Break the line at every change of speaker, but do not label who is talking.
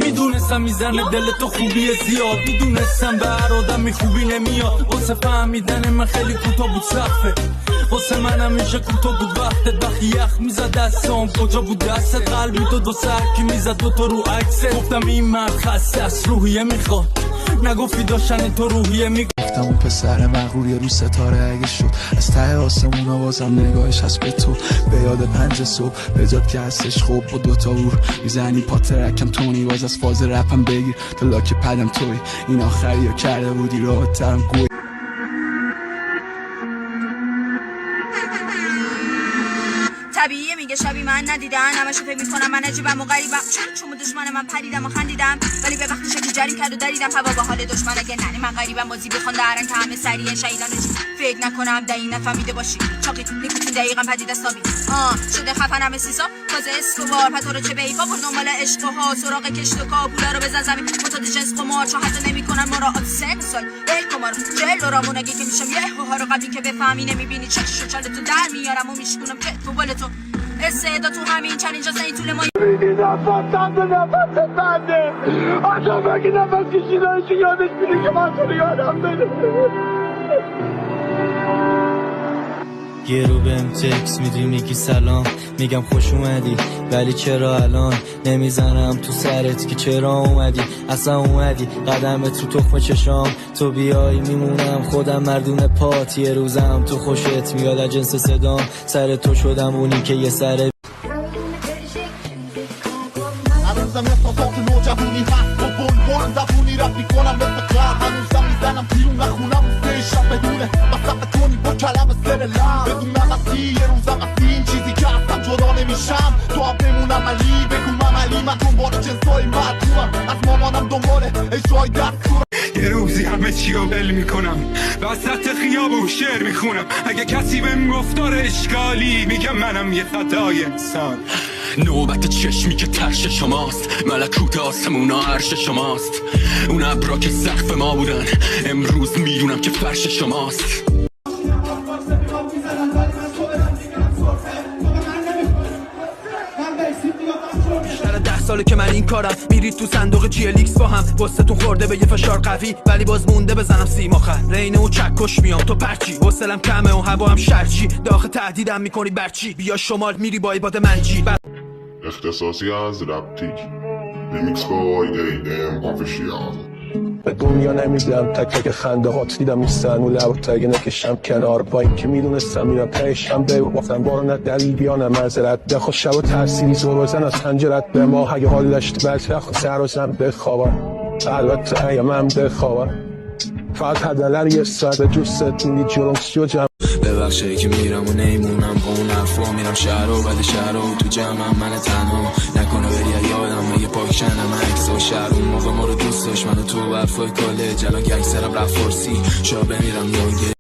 میدونستم میزنه دل تو خوبی زیاد، میدونستم به هر آدمی خوبی نمیاد. واسه فهمیدن من خیلی کوتاه بود سقفه، واسه من همیشه کوتاه بود وقتت. وقتی یخ میزد دستام کجا بود دستت؟ قلبی تو دو سرکی میزد دو تا رو عکست. گفتم این مرد خسته از روحیه میخواد، نگفتی داشتن تو روحیه میخواد.
گفتم اون پسر مغرور یه رو ستاره اگه شد از ته آسمون آوازم نگاهش هست به تو. به یاد 5 صبح به جاد که هستش خوب با 2 تا ور میزنی پا ترکم تونی باز از فاز رپم بگیر تا لاک پدم توی این آخری ها کرده بودی راحت ترم گوی.
طبیعیه میگه شبی من ندیدن، همشو فکر میکنم من عجیبم و غریبم، چون دشمن من پریدم و خندیدم، ولی به وقتی شکی جریم کرد و دریدم هوا با حال دشمن. اگه ننه من غریبم بازی بخوان دارن که همه سریع شهیدان چی فکر نکنم دایی نفهمیده باشی چاقی نیکوتین دقیقا پدید است نابی شده خفنم سیسا تازه اسکوبار پتو رو چه بیفا پر دنبال عشق ها سراغ کشت و کابولا رو بزن زمین متاد جنس قمار چون حتی نمیکنن مراعات سن سال ال قمار جل رامون اگه که میشم یه ها رو قبلی که بفهمی نمیبینی چششو چاله تو در میارم و میشکنم که تو بال تو استعدا تو همین چالنجا زنی طول ما
این نفسم به نفس بنده آدم اگه نفس کشیدنش یادش میره که من تو رو یادم بده.
یه رو بهم تکس میدی میگی سلام، میگم خوش اومدی ولی چرا الان نمیزنم تو سرت که چرا اومدی اصلا اومدی قدمت رو تخم چشام تو بیای میمونم خودم مردون پات. یه روزم تو خوشت میاد از جنس صدام سر تو شدم اونی که یه سر
هنوزم احساسات نوجوانی هست و بلبل زبونی رفت میکنم مثل قهر هنوزم میزنم بیرون نخونم سهشم بدونه وسط کنی با کلم سر لب بدونم اصی یه روزم اصی این چیزی که هستم جدا نمیشم تو هم بمونم علی بگو علی من دنبال جنسای مردومم از مامانم دنبال اجرای دستورم.
یه روزی همه چی رو بل میکنم وسط خیابون شعر میخونم اگه کسی بهم گفتار اشکالی میگم منم یه خطای انسان.
نوبت چشمی که ترش شماست ملکوت آسمونا عرش شماست اون ابرا که سقف ما بودن امروز میدونم که فرش شماست.
10 ساله که من این کارم میرید تو صندوق GLX با هم وسطتون خورده به یه فشار قوی ولی باز مونده بزنم سیم آخر رینه و چکش میام تو پرچی حوصلم کمه و هوا هم شرچی داخل تهدیدم میکنی برچی بیا شمال میری با عباد منجی
اختصاصی از رپتیک ریمیکس بای AM آفیشیال.
به دنیا نمیدم تک تک خنده هات دیدم نیستن و لب تاگه نکشم کنار با این که میدونستم میرم تهشم بگفتم بارو دلیل بیانم معذرت بخوا شب و ترسیری زور بزن از خنجرت به ما اگه حال داشت بلتخ سر و زن بخوابم البته ایامم بخوابم فقط حدالر یه ساعت به دوستت میدی جرمسی و جمع
ببخشی که میرم و نیمونم با اون حرفا میرم شهر و بعد شهر و تو جمعم من تنها نکنه بری یادم مگه پاک شنم عکس و شهر اون موقع ما رو دوست داشت منو تو برفای کالج الان که اکثرم رفت فارسی شا بمیرم یانگه